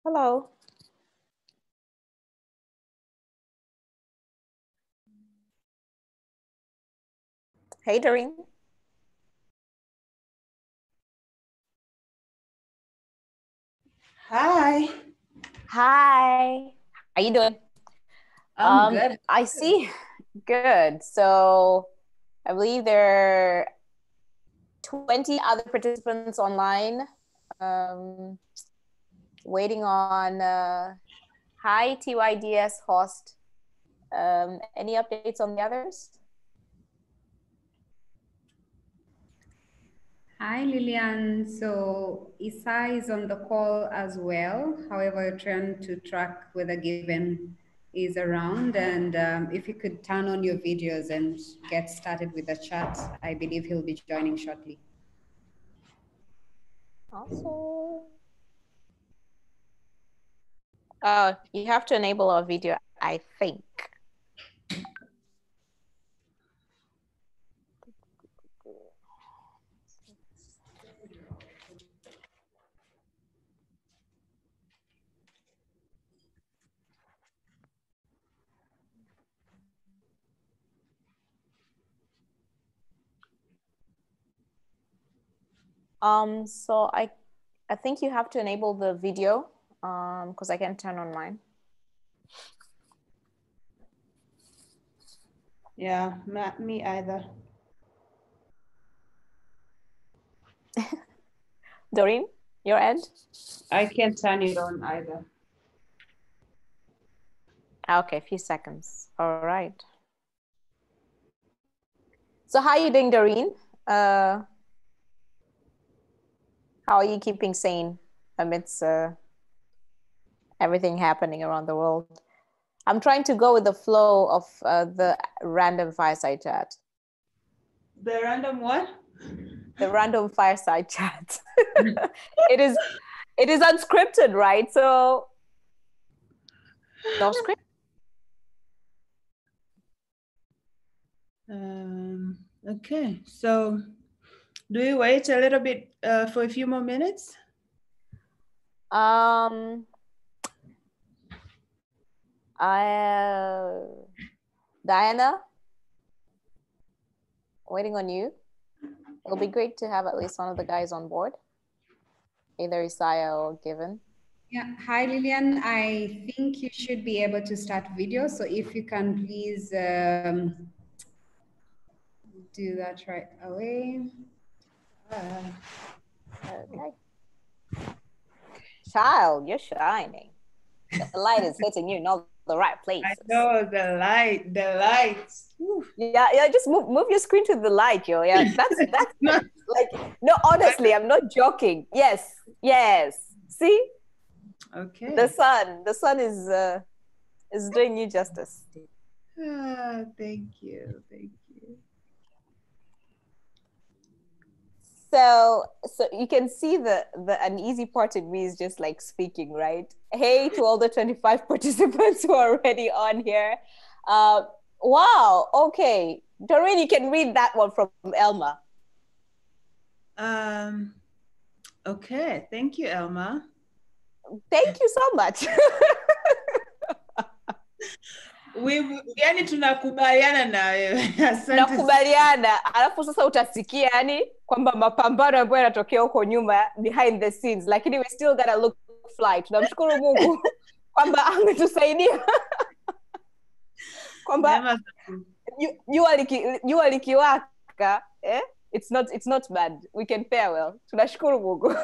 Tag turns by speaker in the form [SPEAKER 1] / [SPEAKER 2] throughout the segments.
[SPEAKER 1] Hello. Hey, Doreen.
[SPEAKER 2] Hi.
[SPEAKER 1] Hi. How you doing?
[SPEAKER 2] I'm good.
[SPEAKER 1] I see. Good. So I believe there are 20 other participants online waiting on hi TYDS host. Any updates on the others?
[SPEAKER 3] Hi, Lillian. So Isai is on the call as well. However, trying to track whether Given is around. And if you could turn on your videos and get started with the chat, I believe he'll be joining shortly.
[SPEAKER 1] Also, you have to enable our video, I think. So I think you have to enable the video because I can't turn on mine.
[SPEAKER 2] Yeah, not me either.
[SPEAKER 1] Doreen, your end?
[SPEAKER 2] I can't turn it on either.
[SPEAKER 1] Okay, a few seconds. All right. So how are you doing, Doreen? How are you keeping sane amidst everything happening around the world? I'm trying to go with the flow of the random fireside chat.
[SPEAKER 2] The random what?
[SPEAKER 1] The random fireside chat. It is unscripted, right? So no script.
[SPEAKER 2] Okay, so do we wait a little bit for a few more minutes?
[SPEAKER 1] Diana, waiting on you. It'll be great to have at least one of the guys on board, either Isaiah or Given.
[SPEAKER 3] Yeah. Hi, Lillian. I think you should be able to start video. So if you can please do that right away.
[SPEAKER 1] Okay. Child, you're shining. The light is hitting you in all the right places.
[SPEAKER 2] I know the lights.
[SPEAKER 1] Yeah. Just move your screen to the light, yo. Yeah, that's like no. Honestly, I'm not joking. Yes. See,
[SPEAKER 2] Okay.
[SPEAKER 1] the sun is doing you justice.
[SPEAKER 2] Thank you.
[SPEAKER 1] So you can see the uneasy part in me is just like speaking, right? Hey to all the 25 participants who are already on here. Wow, okay. Doreen, you can read that one from Elma.
[SPEAKER 2] Okay, thank you, Elma.
[SPEAKER 1] Thank you so much.
[SPEAKER 2] Yani tunakubaliana na wewe.
[SPEAKER 1] Nakubaliana, alafu sasa utasikia yani kwamba mapambano ambayo yanatokea huko nyuma behind the scenes, lakini we still gotta look fly. Tunamshukuru Mungu kwamba ametusaidia kwamba jua likiwaka it's not bad, we can fare well. Tunashukuru Mungu.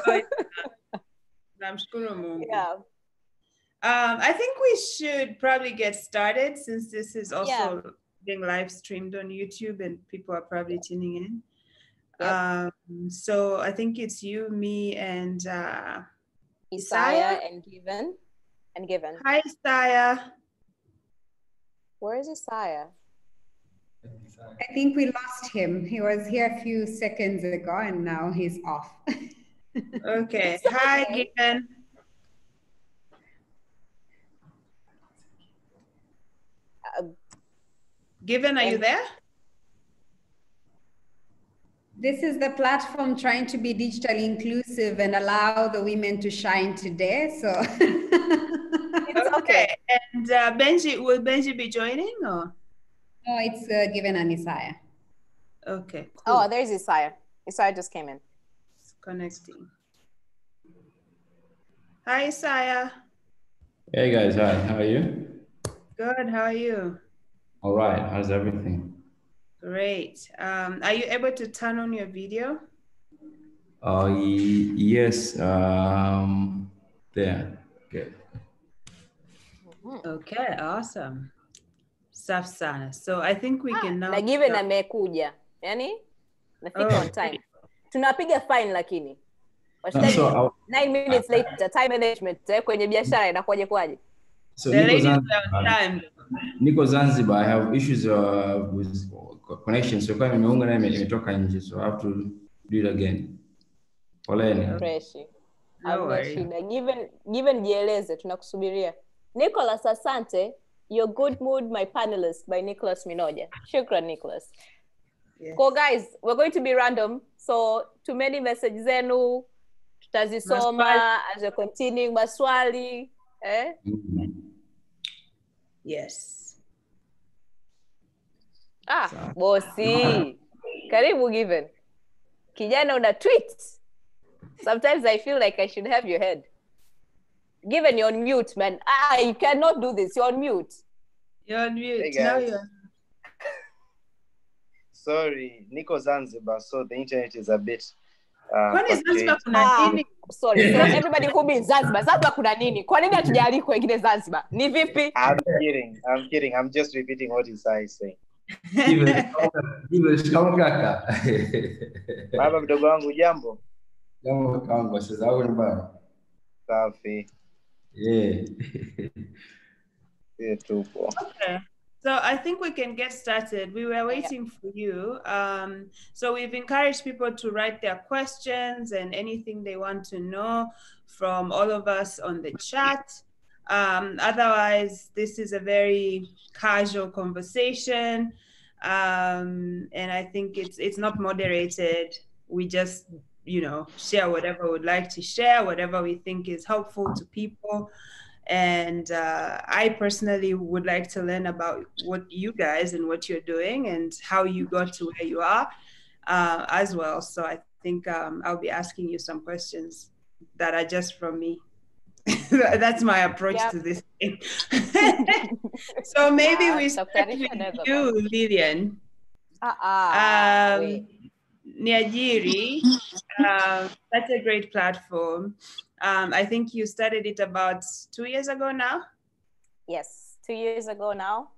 [SPEAKER 2] Tunamshukuru Mungu.
[SPEAKER 1] Yeah.
[SPEAKER 2] I think we should probably get started since this is also being live streamed on YouTube and people are probably tuning in. Yep. So I think it's you, me, and
[SPEAKER 1] Isaiah and Given.
[SPEAKER 2] Hi, Isaiah.
[SPEAKER 1] Where is Isaiah?
[SPEAKER 3] I think we lost him. He was here a few seconds ago and now he's off.
[SPEAKER 2] Okay. Hi, Given. Given, are you there?
[SPEAKER 3] This is the platform trying to be digitally inclusive and allow the women to shine today. So
[SPEAKER 1] It's okay.
[SPEAKER 2] And will Benji be joining or?
[SPEAKER 3] no, it's given an Isaiah.
[SPEAKER 2] Okay, cool.
[SPEAKER 1] Oh, there's Isaiah. Isaiah just came in.
[SPEAKER 2] It's connecting. Hi, Isaiah.
[SPEAKER 4] Hey guys, hi. How are you?
[SPEAKER 2] Good. How are you?
[SPEAKER 4] All right. How's everything?
[SPEAKER 2] Great. Are you able to turn on your video?
[SPEAKER 4] Yes. There. Good.
[SPEAKER 2] Okay, awesome. Safi sana. So I think we can now.
[SPEAKER 1] Na given amekuja. Yani nafika on time. Tunapiga fine lakini.
[SPEAKER 4] So
[SPEAKER 1] 9 minutes later, time management kwenye biashara inakuwaje kwaje?
[SPEAKER 4] So
[SPEAKER 2] the ladies are on time.
[SPEAKER 4] Niko Zanzibar. I have issues with connection. So kama nimeunga na imetoka nje. So I have to do it again. Poleni.
[SPEAKER 1] Fresh.
[SPEAKER 2] No worries.
[SPEAKER 1] Given jieleze tunakusubiria. Nicholas, asante. Your Good Mood, My Panelist by Nicholas Minoja. Shukran, Nicholas.
[SPEAKER 2] Yes.
[SPEAKER 1] Cool, guys, we're going to be random. So, too many messages zenu, tutazisoma as we're continuing maswali.
[SPEAKER 2] Yes.
[SPEAKER 1] Bosi. Karibu Given. Kijana una tweet. Sometimes I feel like I should have your head. Given you're on mute, man. You cannot do this. You're on mute.
[SPEAKER 2] You're on mute.
[SPEAKER 5] Hey guys.
[SPEAKER 2] You're...
[SPEAKER 5] Sorry, Nico Zanzibar, so the internet is a bit
[SPEAKER 1] sorry, so everybody who be in Zanzibar kuna nini? Kwa nini hatujaalikwa wengine Zanzibar? Ni vipi?
[SPEAKER 5] I'm kidding. I'm just repeating what Isai is saying. Baba mdogo wangu jambo.
[SPEAKER 4] Jambo kangu, sasa au mbaya.
[SPEAKER 5] Safi.
[SPEAKER 4] Yeah.
[SPEAKER 2] Okay. So I think we can get started. We were waiting for you. So we've encouraged people to write their questions and anything they want to know from all of us on the chat. Otherwise, this is a very casual conversation. And I think it's not moderated. We just, share whatever we'd like to share, whatever we think is helpful to people. And I personally would like to learn about what you guys and what you're doing and how you got to where you are as well. So I think I'll be asking you some questions that are just from me. That's my approach to this thing. So maybe we start with you, Lillian. Niajiri, that's a great platform. I think you started it about 2 years ago now?
[SPEAKER 1] Yes, 2 years ago now.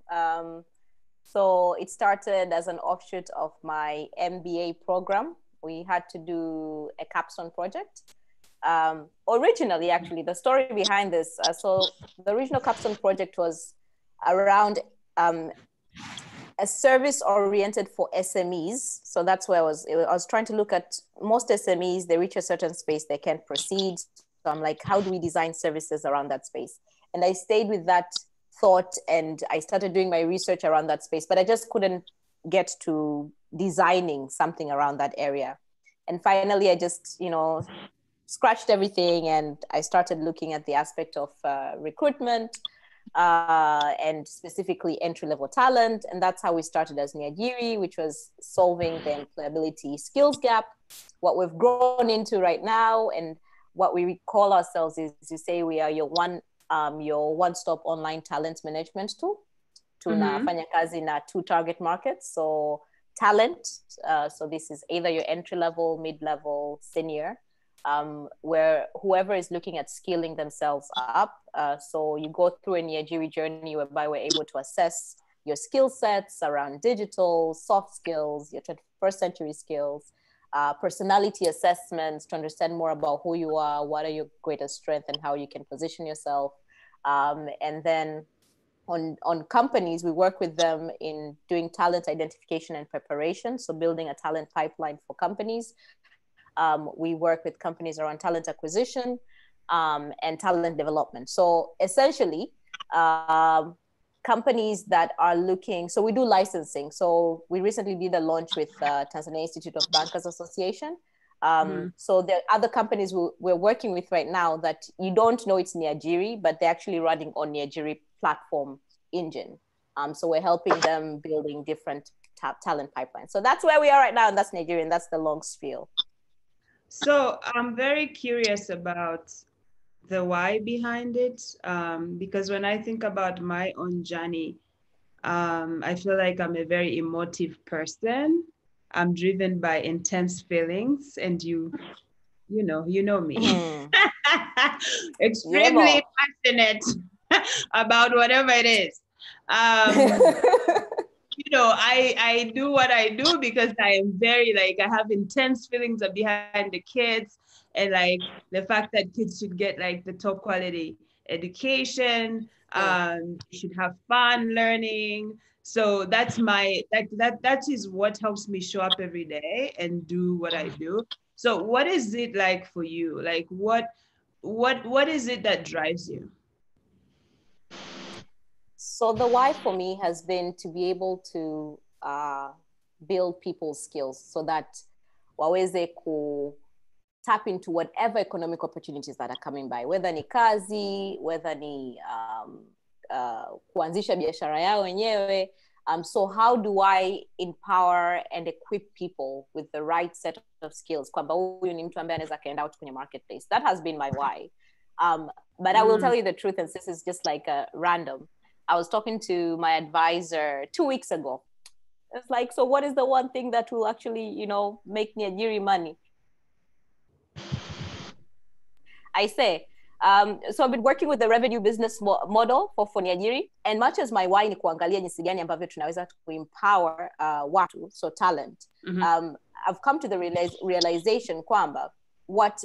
[SPEAKER 1] So it started as an offshoot of my MBA program. We had to do a capstone project. Originally, actually, the story behind this, so the original capstone project was around a service oriented for SMEs. So that's where I was trying to look at most SMEs, they reach a certain space, they can't proceed. So I'm like, how do we design services around that space? And I stayed with that thought and I started doing my research around that space, but I just couldn't get to designing something around that area. And finally, I just, scratched everything and I started looking at the aspect of recruitment, and specifically entry-level talent. And that's how we started as Niajiri, which was solving the employability skills gap. What we've grown into right now and what we call ourselves is, you say we are your one-stop online talent management tool. Tunafanya kazi na 2 target markets. So talent, so this is either your entry-level, mid-level, senior, where whoever is looking at skilling themselves up. So you go through a Niajiri journey whereby we're able to assess your skill sets around digital, soft skills, your 21st century skills, personality assessments to understand more about who you are, what are your greatest strengths and how you can position yourself. And then on companies, we work with them in doing talent identification and preparation. So building a talent pipeline for companies. We work with companies around talent acquisition and talent development. So essentially, companies that are looking, so we do licensing. So we recently did a launch with Tanzania Institute of Bankers Association. So there are other companies we're working with right now that you don't know it's Niajiri, but they're actually running on Niajiri platform engine. So we're helping them building different talent pipelines. So that's where we are right now, and that's Nigeria, and that's the long spiel.
[SPEAKER 2] So I'm very curious about the why behind it, because when I think about my own journey, I feel like I'm a very emotive person. I'm driven by intense feelings, and you know me. Extremely passionate about whatever it is. I do what I do because I am very I have intense feelings behind the kids, and the fact that kids should get the top quality education, should have fun learning. So that's that is what helps me show up every day and do what I do. So what is it like for you? What is it that drives you?
[SPEAKER 1] So the why for me has been to be able to build people's skills so that waweze ku tap into whatever economic opportunities that are coming by, whether ni kazi, whether ni kuanzisha biashara yao wenyewe. So how do I empower and equip people with the right set of skills? Kwamba huyu ni mtu ambaye anaweza kaenda out kwenye marketplace. That has been my why. But I will tell you the truth, and this is just random. I was talking to my advisor 2 weeks ago. It's like, so what is the one thing that will actually, make Niajiri money? I say, so I've been working with the revenue business model for Niajiri, and much as my why ni kuangalia jinsi gani ambavyo tunaweza empower watu, so talent. I've come to the realization kwamba what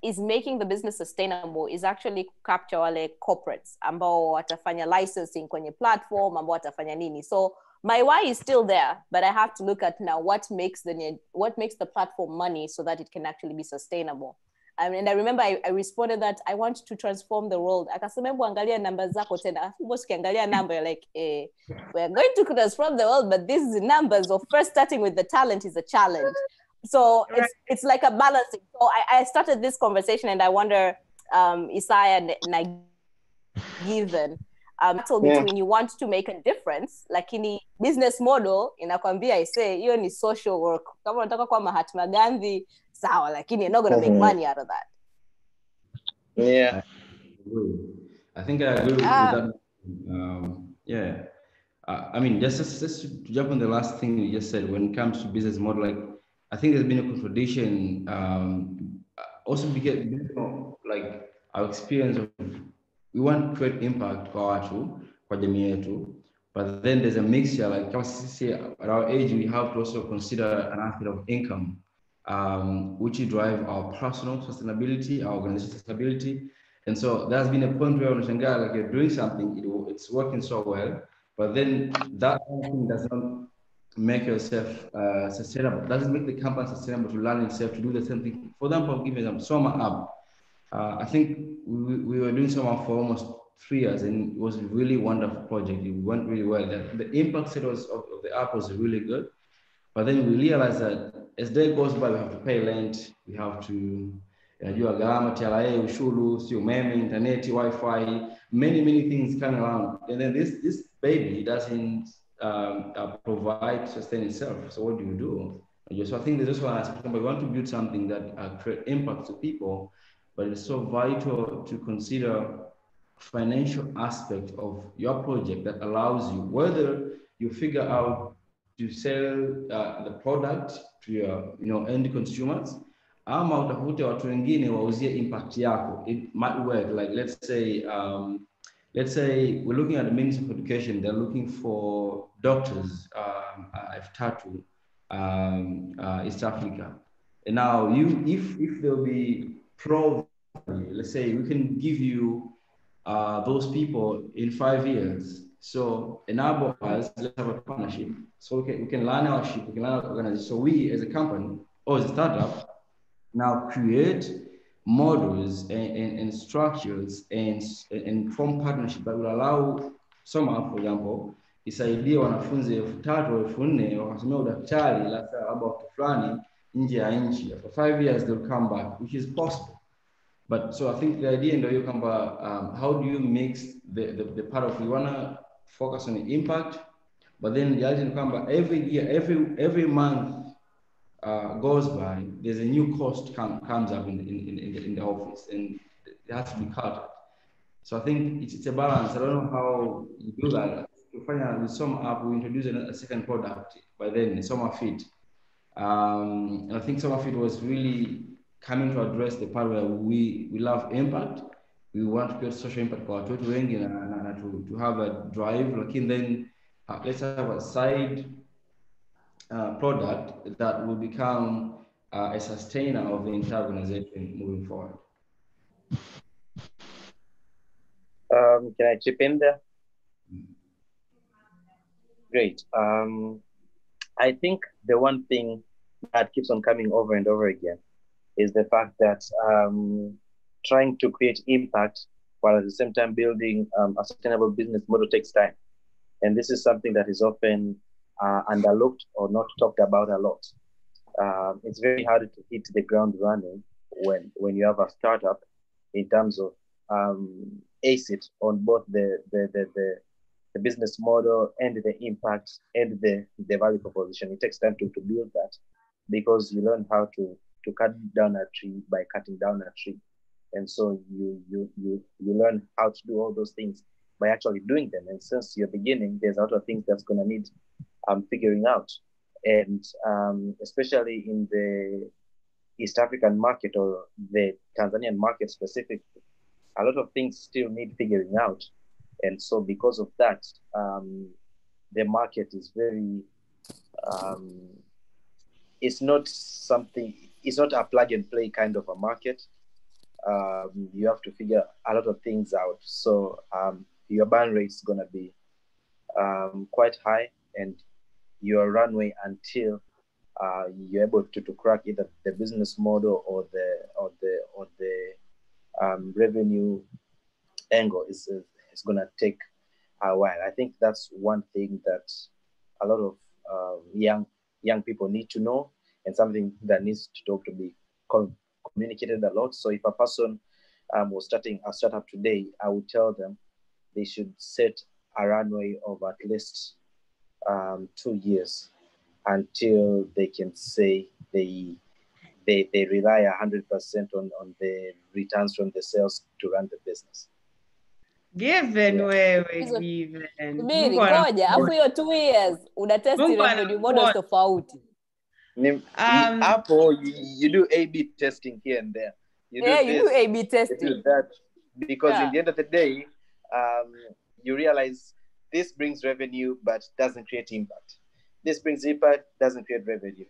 [SPEAKER 1] is making the business sustainable is actually capture wale corporates ambao watafanya licensing kwenye platform, ambao watafanya nini. So my why is still there, but I have to look at now what makes the platform money so that it can actually be sustainable. And I remember I responded that I want to transform the world. Akasema hebu angalia namba zako tena. Boss ukiangalia number, you're like, we're going to transform the world, but these numbers of first starting with the talent is a challenge. So it's like a balancing. So I started this conversation, and I wonder, Isaiah and Given, battle between you want to make a difference, lakini business model inakwambia I say hiyo ni social work. Kama unataka kuwa Mahatma Gandhi, sawa, lakini you're not going to make money out of that.
[SPEAKER 5] Yeah.
[SPEAKER 4] I think I agree with that. Yeah. I mean, just to jump on the last thing you just said, when it comes to business model, I think there's been a contradiction. Also because our experience of, we want to create impact kwa watu, kwa jamii yetu, but then there's a mixture, kama sisi at our age, we have to also consider an aspect of income, which drive our personal sustainability, our organizational sustainability. And so there's been a point where you're doing something, it's working so well, but then that thing does not make yourself sustainable. Doesn't make the company sustainable to learn itself to do the same thing. For example, giving them Soma App. I think we were doing Soma for almost 3 years, and it was a really wonderful project. It went really well. The impact of the app was really good. But then we realized that as day goes by, we have to pay rent, we have to do gharama, TRA, ushuru, umeme, internet, Wi-Fi, many things coming around. And then this baby doesn't provide, sustain itself. So what do you do? So I think there's also an aspect, we want to build something that create impact to people, but it's so vital to consider financial aspect of your project that allows you, whether you figure out to sell the product to your end consumers, ama utafute watu wengine wauzie impact yako. It might work. Let's say we're looking at the Ministry of Education. They're looking for doctors, F3, East Africa. And now if they'll be let's say we can give you those people in 5 years. So enable us, let's have a partnership. So we can learn our ship, we can learn our organization. So we as a company or as a startup now create models and structures and form partnership that will allow soma for example isaidie wanafunzi 3,000 au 4,000 wakasomea udaktari labda watu fulani nje ya nchi. For 5 years they'll come back, which is possible. But so I think the idea ndio hiyo kwamba how do you mix the part of you wanna focus on the impact, but then the idea kwamba every year, every month goes by, there's a new cost comes up in the office, and it has to be cut. So I think it's a balance. I don't know how you do that. To find out with some app, we introduce a second product, but then some of it, and I think some of it was really coming to address the part where we love impact. We want to create social impact for watu wetu wengi na to have a drive. Like, and then let's have a side product that will become a sustainer of the entire organization moving forward.
[SPEAKER 5] Can I chip in there? Great. I think the one thing that keeps on coming over and over again is the fact that trying to create impact while at the same time building a sustainable business model takes time. And this is something that is often underlooked or not talked about a lot. It's very hard to hit the ground running when you have a startup in terms of ace it on both the business model and the impact and the value proposition. It takes time to build that, because you learn how to cut down a tree by cutting down a tree. And so you learn how to do all those things by actually doing them. And since you're beginning, there's a lot of things that's going to need figuring out. And especially in the East African market or the Tanzanian market specifically, a lot of things still need figuring out. And so because of that, the market is very, it's not a plug and play kind of a market. You have to figure a lot of things out. So your burn rate is going to be quite high, and your runway until you're able to crack either the business model or the revenue angle is going to take a while. I think that's one thing that a lot of young people need to know, and something that needs to be communicated a lot. So if a person was starting a startup today, I would tell them they should set a runway of at least 2 years until they can say they rely 100% on the returns from the sales to run the business.
[SPEAKER 2] Given wewe given.
[SPEAKER 1] Subiri, ngoja, afu hiyo 2 years unatesti revenue models tofauti.
[SPEAKER 5] Apple, you do A/B testing here and there.
[SPEAKER 1] You do A/B testing.
[SPEAKER 5] You do that because in the end of the day, you realize this brings revenue but doesn't create impact. This brings impact, doesn't create revenue.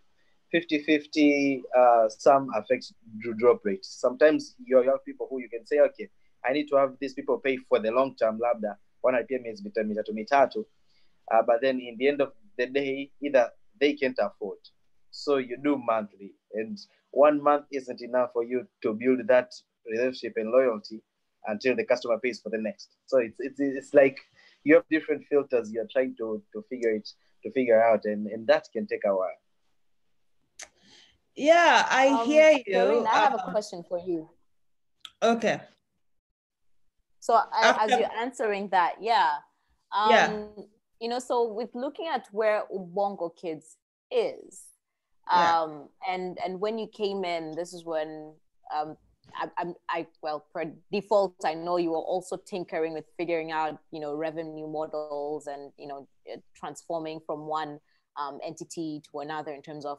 [SPEAKER 5] 50-50, some affects drop rate. Sometimes you have people who you can say, okay, I need to have these people pay for the long term, labda wanalipia miezi mitatu. But then in the end of the day, either they can't afford. So you do monthly, and 1 month isn't enough for you to build that relationship and loyalty until the customer pays for the next. So it's like you have different filters you're trying to figure out, and that can take a while.
[SPEAKER 2] Yeah, I hear you.
[SPEAKER 1] Doreen, I have a question for you.
[SPEAKER 2] Okay.
[SPEAKER 1] So as you're answering that, you know, so with looking at where Ubongo Kids is, and when you came in, this is when well, per default, I know you were also tinkering with figuring out, you know, revenue models and, you know, transforming from one entity to another in terms of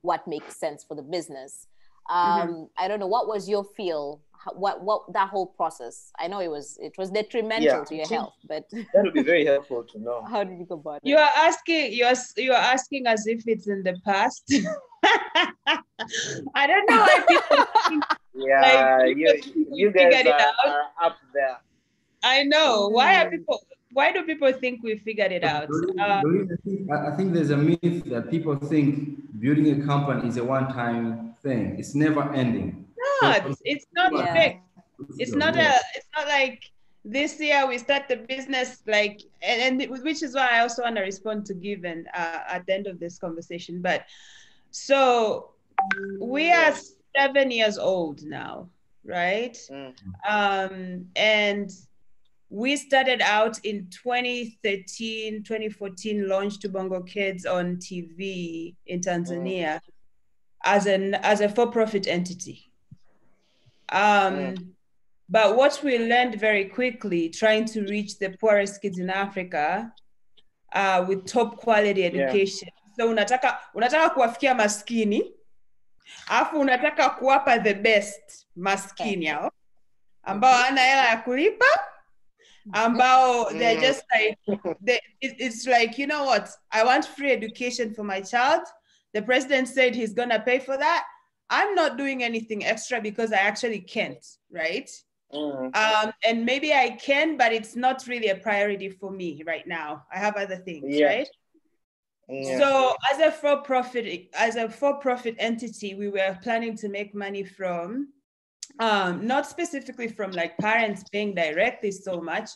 [SPEAKER 1] what makes sense for the business. I don't know, what was your feel? What that whole process? I know it was detrimental to your health, but
[SPEAKER 5] that would be very helpful to know.
[SPEAKER 1] How did you go about it?
[SPEAKER 2] You are asking as if it's in the past. I don't know why people think,
[SPEAKER 5] you guys are up there.
[SPEAKER 2] I know. Why do people think we figured it out?
[SPEAKER 4] I think there's a myth that people think building a company is a one-time thing. It's never ending.
[SPEAKER 2] It's not fixed. It's not like this year we start the business like, and which is why I also want to respond to Given at the end of this conversation. But so we are 7 years old now, right? And we started out in 2013, 2014, launched Bongo Kids on TV in Tanzania as a for-profit entity. But what we learned very quickly, trying to reach the poorest kids in Africa with top quality education. So unataka kuwafikia maskini, afu unataka kuwapa the best maskini hao ambao hana hela ya kulipa, ambao they're just like, it's like, you know what, I want free education for my child. The president said he's gonna pay for that. I'm not doing anything extra because I actually can't, right? And maybe I can, but it's not really a priority for me right now. I have other things, right? So as a for-profit entity, we were planning to make money from, not specifically from like parents paying directly so much,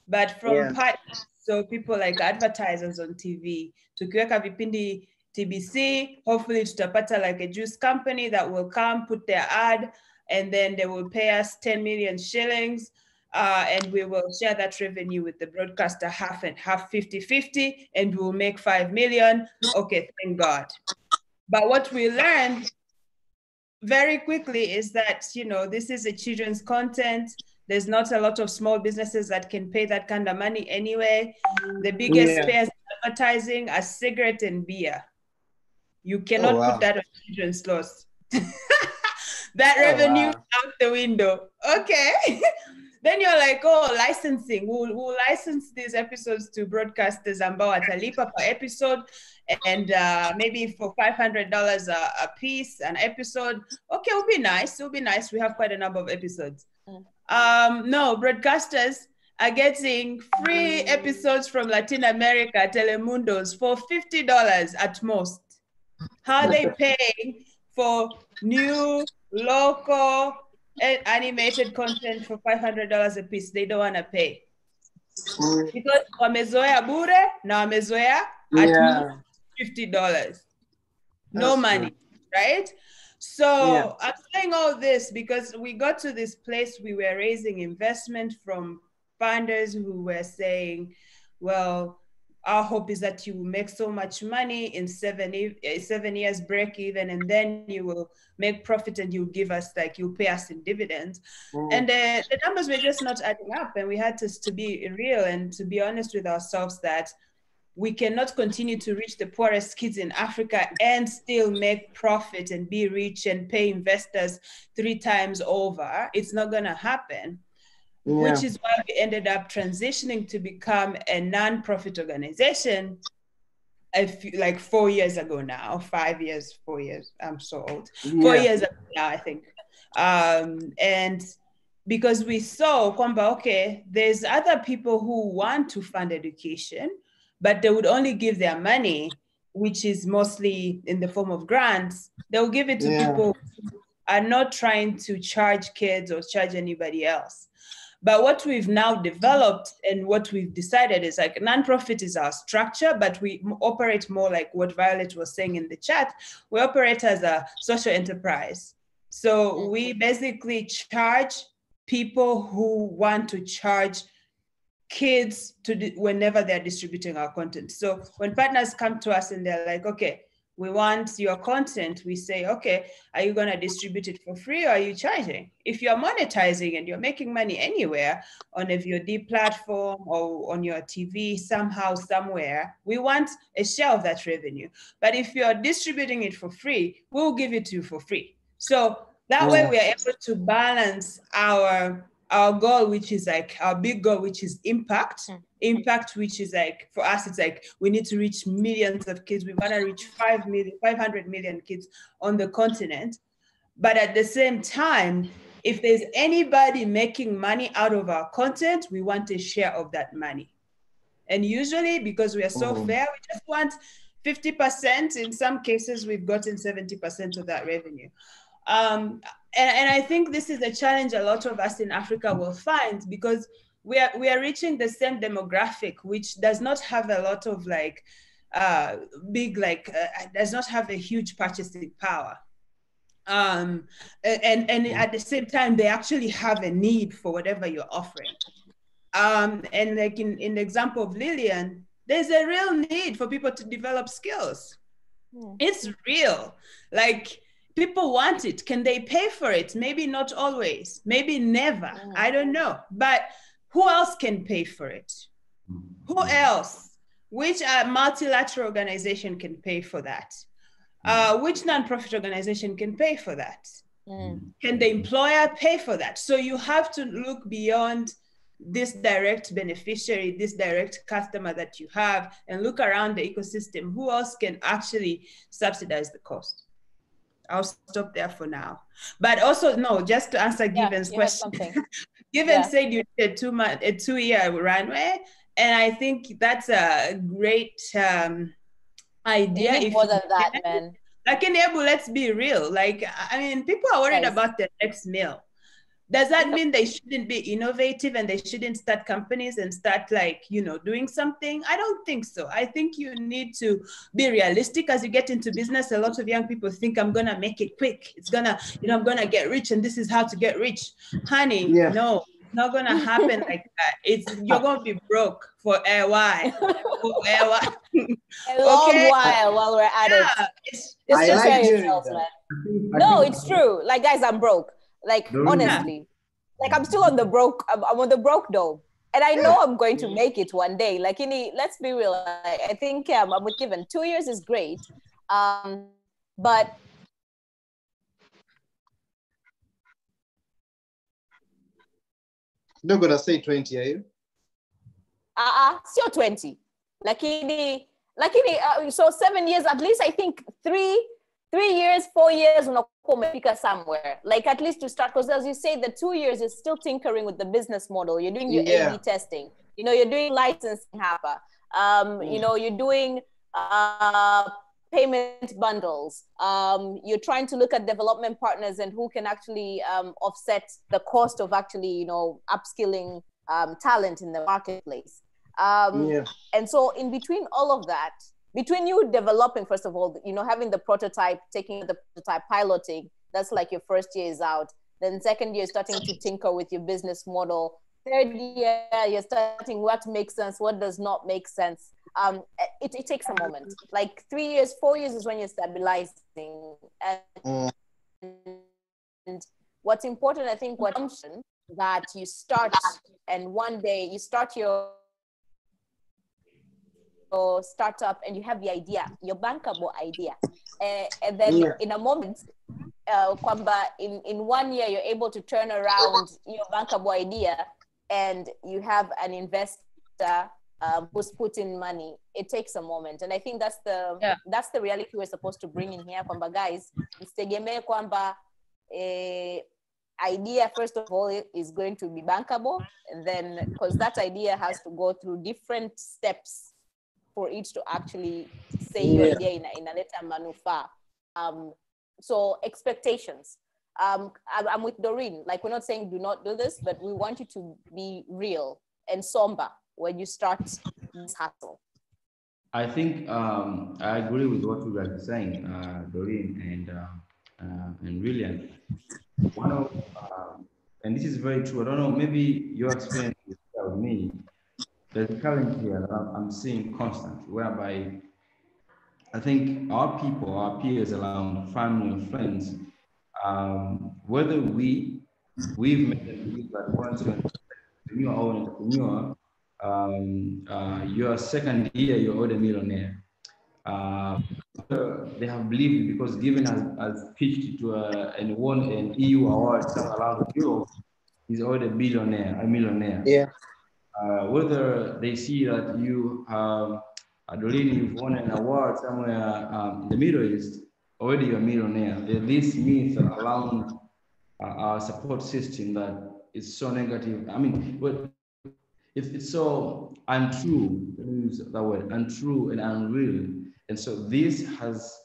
[SPEAKER 2] but from partners. So people like advertisers on TV. Tukiweka vipindi TBC, hopefully tutapata like a juice company that will come put their ad, and then they will pay us 10 million shillings. And we will share that revenue with the broadcaster, half and half, 50-50, and we'll make 5 million. Okay, thank God. But what we learned very quickly is that, you know, this is a children's content. There's not a lot of small businesses that can pay that kind of money anyway. The biggest payers in advertising are cigarette and beer. You cannot put that on children's laws. That revenue out the window. Okay. Then you're like, oh, licensing. We'll license these episodes to broadcasters ambao watalipa per episode, and maybe for $500 a piece, an episode. Okay, it'll be nice. It'll be nice. We have quite a number of episodes. No, broadcasters are getting free episodes from Latin America, Telemundos, for $50 at most. How are they paying for new, local, animated content for $500 a piece? They don't want to pay. Because wamezoea bure na wamezoea at $50. No money, right? So I'm saying all this because we got to this place, we were raising investment from funders who were saying, well, our hope is that you will make so much money in 7 years break even, and then you will make profit and you'll give us, like, you'll pay us in dividends. And the numbers were just not adding up, and we had to be real and to be honest with ourselves that we cannot continue to reach the poorest kids in Africa and still make profit and be rich and pay investors 3 times over. It's not gonna happen. Which is why we ended up transitioning to become a non-profit organization like 4 years ago now, 5 years, 4 years, I'm so old. 4 years ago now, I think. And because we saw, okay, there's other people who want to fund education, but they would only give their money, which is mostly in the form of grants. They'll give it to people who are not trying to charge kids or charge anybody else. But what we've now developed and what we've decided is like nonprofit is our structure, but we operate more like what Violet was saying in the chat. We operate as a social enterprise. So we basically charge people who want to charge kids whenever they're distributing our content. So when partners come to us and they're like, okay, we want your content, we say, okay, are you gonna distribute it for free or are you charging? If you're monetizing and you're making money anywhere on a VOD platform or on your TV, somehow, somewhere, we want a share of that revenue. But if you're distributing it for free, we'll give it to you for free. So that way we are able to balance our goal, which is like our big goal, which is impact, which is like, for us, it's like, we need to reach millions of kids. We want to reach 500 million kids on the continent. But at the same time, if there's anybody making money out of our content, we want a share of that money. And usually, because we are so fair, we just want 50%. In some cases, we've gotten 70% of that revenue. And I think this is a challenge a lot of us in Africa will find, because we are reaching the same demographic, which does not have a lot of like does not have a huge purchasing power. And at the same time, they actually have a need for whatever you're offering. And like in the example of Lillian, there's a real need for people to develop skills. It's real. Like, people want it. Can they pay for it? Maybe not always, maybe never. I don't know. But who else can pay for it? Who else? Which multilateral organization can pay for that? Which nonprofit organization can pay for that? Can the employer pay for that? So you have to look beyond this direct beneficiary, this direct customer that you have, and look around the ecosystem. Who else can actually subsidize the cost? I'll stop there for now. But also, no, just to answer Given's question. Given said you did a 2-year runway, and I think that's a great idea.
[SPEAKER 1] If more than that, man.
[SPEAKER 2] Like, enable, let's be real. Like, I mean, people are worried about the next meal. Does that mean they shouldn't be innovative and they shouldn't start companies and start, like, you know, doing something? I don't think so. I think you need to be realistic as you get into business. A lot of young people think, I'm going to make it quick. It's going to, you know, I'm going to get rich and this is how to get rich. Honey, no, it's not going to happen like that. You're going to be broke for a while.
[SPEAKER 1] A long while we're at it. It's just like yourself, man. No, it's true. Like, guys, I'm broke. Like, honestly, like, I'm still on the broke, I'm on the broke dome. And I know I'm going to make it one day. Like, let's be real. I think I'm with Given. 2 years is great. But
[SPEAKER 6] you're not going to say 20, are you?
[SPEAKER 1] Still 20. So 7 years, at least I think 3 years, 4 years, somewhere, like, at least to start, because as you say, the 2 years is still tinkering with the business model. You're doing your A/B testing, you know, you're doing licensing you know, you're doing payment bundles. You're trying to look at development partners and who can actually offset the cost of actually, you know, upskilling talent in the marketplace. And so in between all of that, between you developing, first of all, you know, having the prototype, taking the prototype, piloting, that's like your first year is out. Then second year, starting to tinker with your business model. Third year, you're starting what makes sense, what does not make sense. It takes a moment. Like 3 years, 4 years is when you're stabilizing. And what's important, I think, that you start, and one day you start your startup and you have the idea, your bankable idea, and then in a moment, in 1 year, you're able to turn around your bankable idea, and you have an investor who's put in money. It takes a moment, and I think that's the reality we're supposed to bring in here. Kwamba, guys, msitegemee kwamba idea, first of all, is going to be bankable, and then, because that idea has to go through different steps for it to actually say your idea in a letter manufaa. So expectations. I'm with Doreen. Like, we're not saying do not do this, but we want you to be real and somber when you start this hustle.
[SPEAKER 4] I think I agree with what you guys are saying, Doreen and William. And this is very true. I don't know, maybe your experience with me. There's a challenge here that I'm seeing constantly, whereby I think our people, our peers around, family and friends, whether we've made a belief that once you're an entrepreneur or entrepreneur, your second year, you're already a millionaire. They have believed, because Given has pitched to and won an EU award somewhere around Europe, he's already a millionaire.
[SPEAKER 6] Yeah.
[SPEAKER 4] Whether they see that you, Doreen, you've won an award somewhere in the Middle East, already you're a millionaire. There's this myth around our support system that is so negative. I mean, it's so untrue, let me use that word, untrue and unreal. And so this has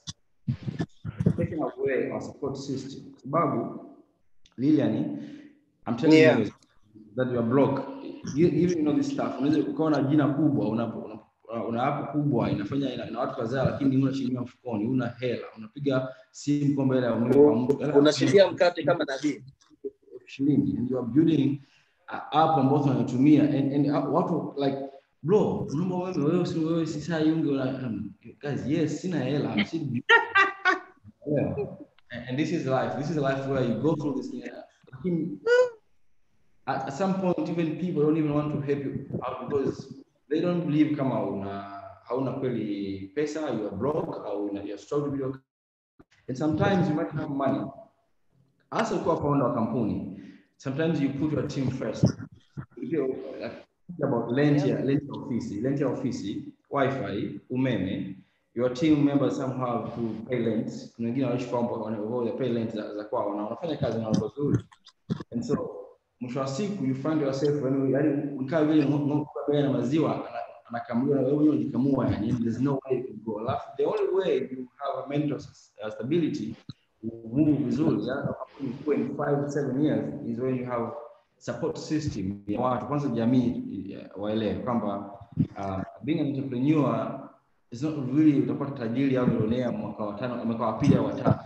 [SPEAKER 4] taken away our support system. Babu, Lilian, I'm telling you that you're broke. even you know this stuff, unaweza ukawa na jina kubwa, una app kubwa inafanya ina watu kadhaa, lakini una shilingi mfukoni, una hela, unapiga simu kwamba hela umeme kwa mtu,
[SPEAKER 5] unashikia mkate kama nabii
[SPEAKER 4] shilingi, and you are building app ambayo tunatumia, and watu like bro, unaomba wewe si saa yunge guys, yes, sina hela, yeah. And this is life. This is a life where you go through this. At some point, even people don't even want to help you out because they don't believe kama hauna kweli pesa, you are broke, or you're struggling. And sometimes you might have money. As a co-founder of a company, sometimes you put your team first. You about rent office, Wi-Fi, umeme. Your team members somehow have to pay rent. Wengine wanaishi kwamba wanaogopa pay rent za kwao na wanafanya kazi na watu wazuri. And so mwisho wa siku you find yourself when yani ukaa vile ng'ombe na maziwa anakamliwa na wewe unajikamua, yani there's no way to go. The only way you have a mental stability, move vizuri in 5-7 years is when you have support system ya watu. Kwanza jamii waelewe kwamba being an entrepreneur is not really utakuwa tajiri au milionea mwaka wa 5 mwaka wa pili au wa 3.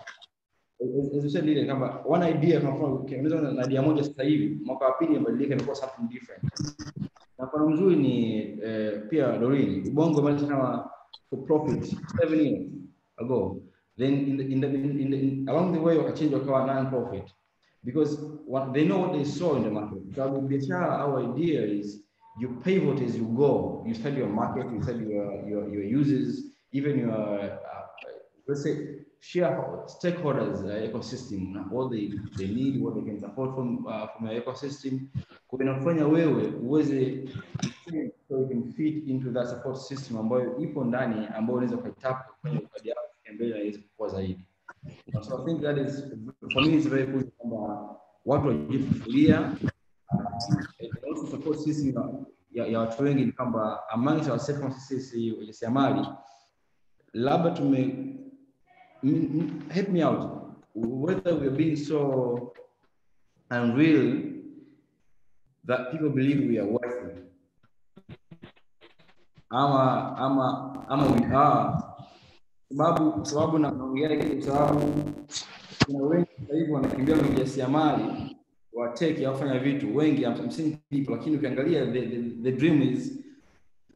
[SPEAKER 4] As you said ile kama one idea kama unaweza na idea moja sasa hivi mwaka wa pili imebadilika imekuwa something different. Na kwa mzuri ni pia Doreen Ubongo mali kama for profit 7 years ago, then in along the way wakachange wakawa non-profit because they know what they saw in the market. So biashara, our idea is you pivot as you go. You study your market, you study your users, even your let's say stakeholders ecosystem, what they need, what they can support from your ecosystem. Kunafanya wewe uweze so you can fit into that support system ambayo ipo ndani ambayo unaweza kuitap kufanya ukadi yako mbele na iweze kukua zaidi. So I think that is for me it's very cool kwamba watu wajifungulia also support system ya watu wengi ni kwamba among ourselves kama sisi wajasiriamali labda help me out whether we're being so unreal that people believe we are worth it. Ama we are. Sababu naongea kwa sababu kuna wengi sasa hivi wanakimbia mjasiriamali wa tech ya kufanya vitu wengi 50 people, lakini ukiangalia the dream is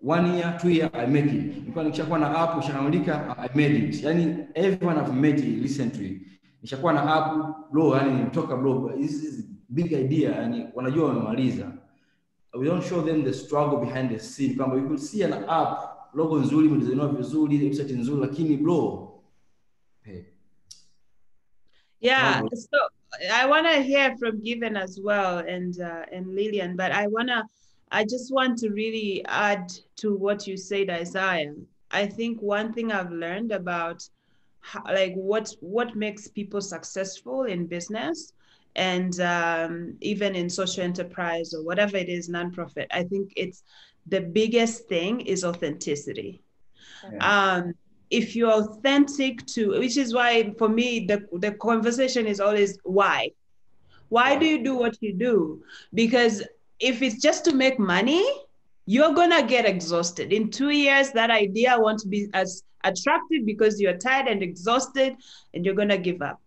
[SPEAKER 4] 1 year 2 year I make it. Nilikuwa nikishakuwa na app nishakamilika I made it. Yani everyone have made it recently. Nishakuwa na app bro, yani nitoka bro, this is big idea, yani wanajua wamemaliza. We don't show them the struggle behind the scene. Kwamba you could see an app logo nzuri, mdesigner vizuri, website nzuri, lakini bro hey.
[SPEAKER 2] Yeah, so I want to hear from Given as well and Lillian, but I just want to really add to what you said, Isaiah. I think one thing I've learned about like what makes people successful in business and even in social enterprise or whatever it is, nonprofit, I think it's the biggest thing is authenticity. Yeah. If you're authentic to, which is why for me, the conversation is always why? Why do you do what you do? Because if it's just to make money, you're gonna get exhausted. In 2 years, that idea won't be as attractive because you're tired and exhausted and you're gonna give up.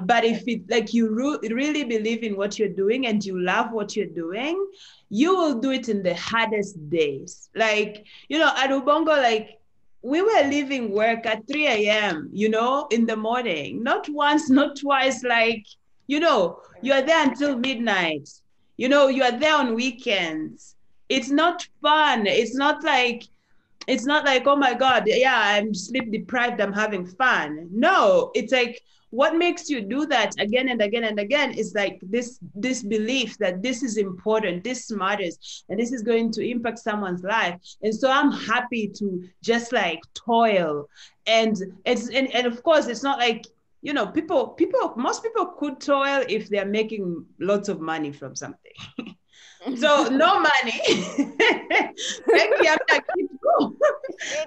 [SPEAKER 2] But if it like you really believe in what you're doing and you love what you're doing, you will do it in the hardest days. Like, you know, at Ubongo, like we were leaving work at 3 a.m., you know, in the morning, not once, not twice, like, you know, you're there until midnight, you know, you're there on weekends. It's not fun. It's not like, oh my God, yeah, I'm sleep deprived, I'm having fun. No, it's like, what makes you do that again and again and again is like this belief that this is important, this matters, and this is going to impact someone's life. And so I'm happy to just like toil. And of course, it's not like, you know, most people could toil if they're making lots of money from something. So no money. Like you have to keep going.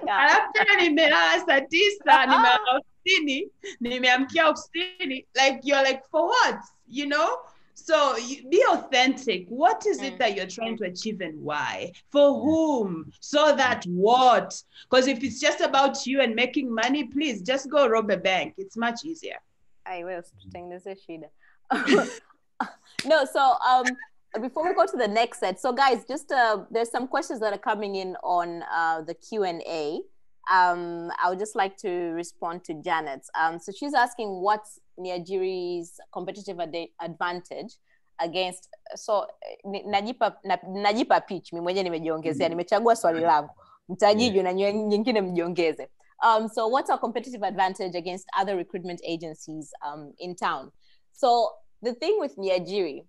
[SPEAKER 2] After nimelala saa 9, nimeamkia ofisini, like you're like, for what? You know? So be authentic. What is it that you're trying to achieve and why? For whom? So that what? Because if it's just about you and making money, please just go rob a bank. It's much easier.
[SPEAKER 1] I will string this Shida. No, so before we go to the next set, so guys, just there's some questions that are coming in on the Q&A. I would just like to respond to Janet's. So she's asking what's Niajiri's competitive advantage against, so najipa pitch mimi mwenyewe nimejiongezea, nimechagua swali langu, mtajiju na nyingine mjiongeze. So what's our competitive advantage against other recruitment agencies in town? So the thing with Niajiri,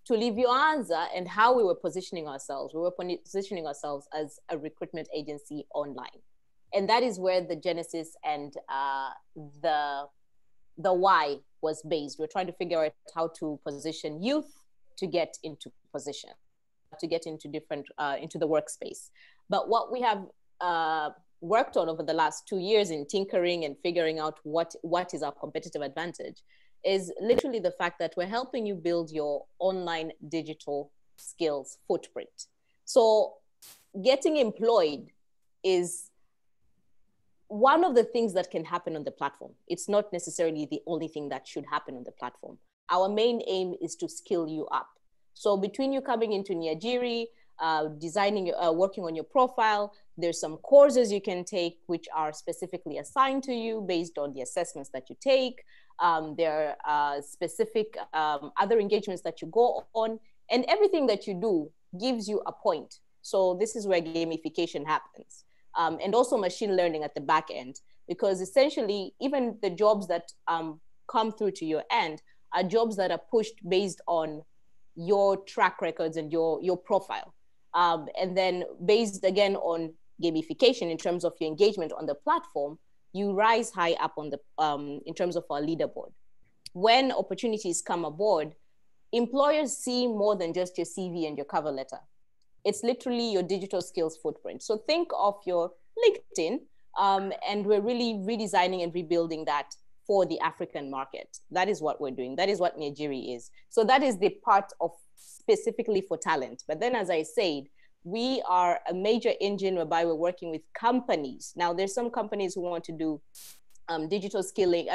[SPEAKER 1] tulivyoanza and how we were positioning ourselves, we were positioning ourselves as a recruitment agency online. And that is where the genesis and the why was based. We're trying to figure out how to position youth to get into position, to get into different, into the workspace. But what we have worked on over the last 2 years in tinkering and figuring out what is our competitive advantage is literally the fact that we're helping you build your online digital skills footprint. So getting employed is one of the things that can happen on the platform. It's not necessarily the only thing that should happen on the platform. Our main aim is to skill you up. So between you coming into Niajiri, designing, working on your profile, there's some courses you can take which are specifically assigned to you based on the assessments that you take. There are specific other engagements that you go on, and everything that you do gives you a point. So this is where gamification happens. And also machine learning at the back end, because essentially even the jobs that come through to your end are jobs that are pushed based on your track records and your profile. And then based again on gamification in terms of your engagement on the platform, you rise high up on the in terms of our leaderboard. When opportunities come aboard, employers see more than just your CV and your cover letter. It's literally your digital skills footprint. So think of your LinkedIn, and we're really redesigning and rebuilding that for the African market. That is what we're doing. That is what Niajiri is. So that is the part of specifically for talent. But then, as I said, we are a major engine whereby we're working with companies. Now, there's some companies who want to do digital skilling,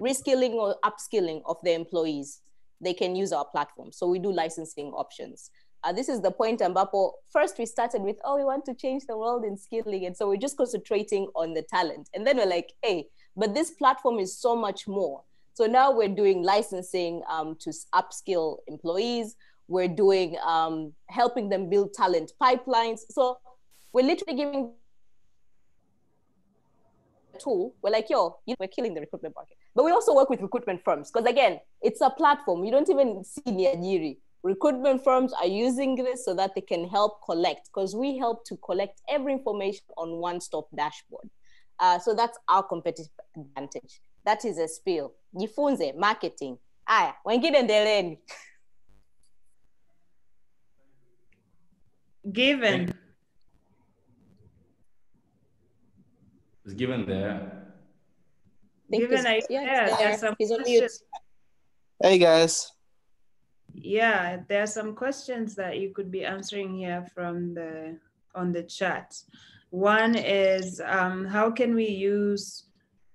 [SPEAKER 1] reskilling or upskilling of their employees. They can use our platform. So we do licensing options. This is the point, ambapo first we started with, oh, we want to change the world in skilling. And so we're just concentrating on the talent. And then we're like, hey, but this platform is so much more. So now we're doing licensing to upskill employees. We're doing, helping them build talent pipelines. So we're literally giving a tool. We're like, yo, we're killing the recruitment market. But we also work with recruitment firms because again, it's a platform. You don't even see Niajiri. Recruitment firms are using this so that they can help collect, because we help to collect every information on one-stop dashboard. So that's our competitive advantage. That is a spiel. Jifunze, marketing. Aya, wengine endeleni.
[SPEAKER 2] Given.
[SPEAKER 4] It's given there.
[SPEAKER 2] Given, are you there? There's some
[SPEAKER 1] He's on mute.
[SPEAKER 6] Hey guys.
[SPEAKER 2] Yeah, there are some questions that you could be answering here from on the chat. One is, how can we use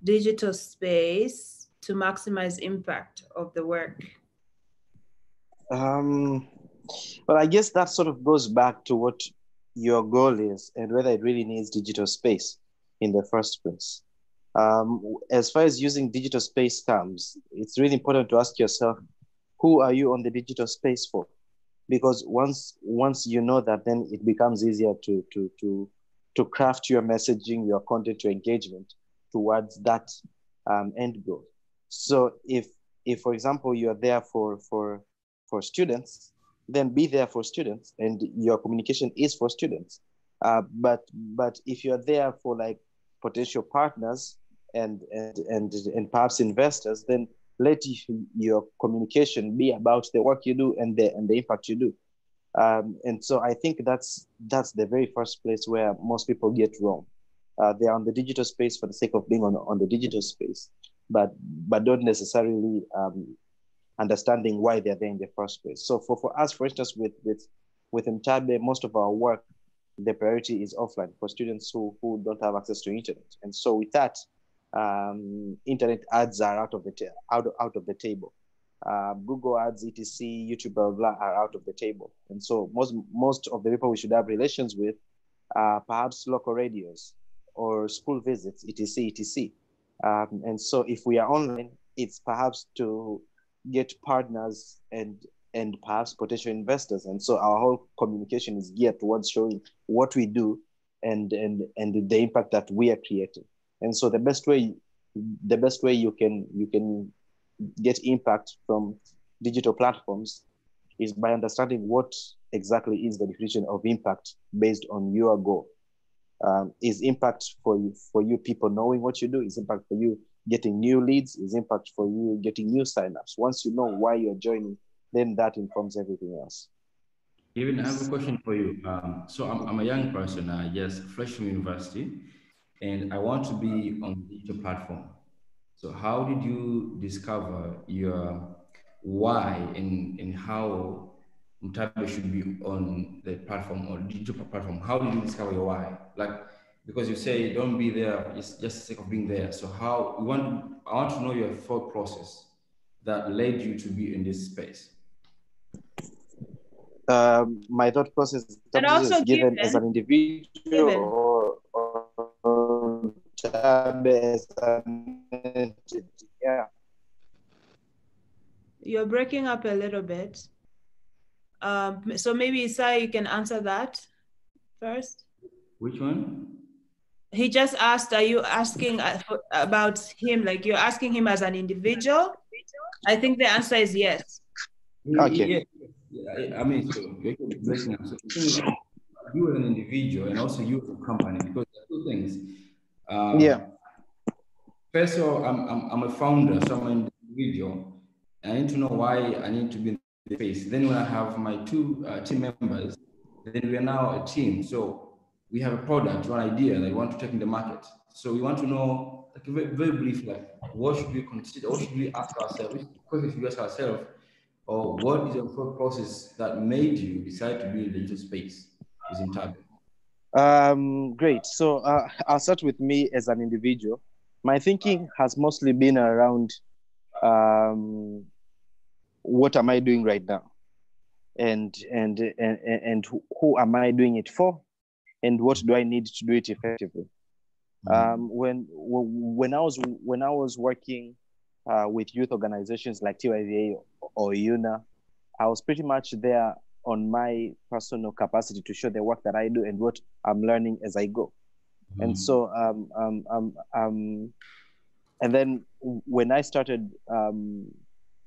[SPEAKER 2] digital space to maximize impact of the work?
[SPEAKER 6] Well, I guess that sort of goes back to what your goal is and whether it really needs digital space in the first place. As far as using digital space comes, it's really important to ask yourself, who are you on the digital space for? Because once you know that, then it becomes easier to craft your messaging, your content, your engagement towards that end goal. So if for example, you're there for students, then be there for students and your communication is for students. But if you're there for like potential partners and perhaps investors, then let your communication be about the work you do and the impact you do. And so I think that's the very first place where most people get wrong. They're on the digital space for the sake of being on the digital space, but don't necessarily understanding why they're there in the first place. So for us, for instance, with Mtabe, most of our work, the priority is offline for students who don't have access to internet. And so with that, internet ads are out of the table. Google ads, etc., YouTube, blah, blah, are out of the table. And so most of the people we should have relations with are perhaps local radios or school visits, etc., etc. And so if we are online, it's perhaps to get partners and perhaps potential investors. And so our whole communication is geared towards showing what we do and the impact that we are creating. And so the best way you can get impact from digital platforms is by understanding what exactly is the definition of impact based on your goal. Is impact for you people knowing what you do? Is impact for you getting new leads? Is impact for you getting new signups? Once you know why you're joining, then that informs everything else.
[SPEAKER 4] Even I have a question for you. So I'm a young person, just fresh from university, and I want to be on digital platform. So how did you discover your why and how Mtabe should be on the platform or digital platform? How did you discover your why? Like, because you say don't be there, it's just the sake of being there. So I want to know your thought process that led you to be in this space.
[SPEAKER 6] My thought process
[SPEAKER 2] and also
[SPEAKER 6] is given as an individual or as an entity. Yeah.
[SPEAKER 2] You're breaking up a little bit. So maybe Isai, you can answer that first.
[SPEAKER 4] Which one?
[SPEAKER 2] He just asked, are you asking about him? Like you're asking him as an individual? I think the answer is yes.
[SPEAKER 6] Okay.
[SPEAKER 4] Yeah, I mean, so you're breaking up. So the thing is, you as an individual and also you as a company, because there are two things.
[SPEAKER 6] Yeah.
[SPEAKER 4] First of all, I'm a founder, so I'm an individual. I need to know why I need to be in the space. Then when I have my two team members, then we are now a team. So we have a product, one idea that we want to take in the market. So we want to know, like very, very briefly, like what should we consider, what should we ask ourselves, which questions should we ask ourselves, or what is your thought process that made you decide to be in the digital space within Target?
[SPEAKER 6] Great. So I'll start with me as an individual. My thinking has mostly been around what am I doing right now, and who am I doing it for, and what do I need to do it effectively. When I was working with youth organizations like TYVA or UNA, I was pretty much there on my personal capacity to show the work that I do and what I'm learning as I go. And so, and then when I started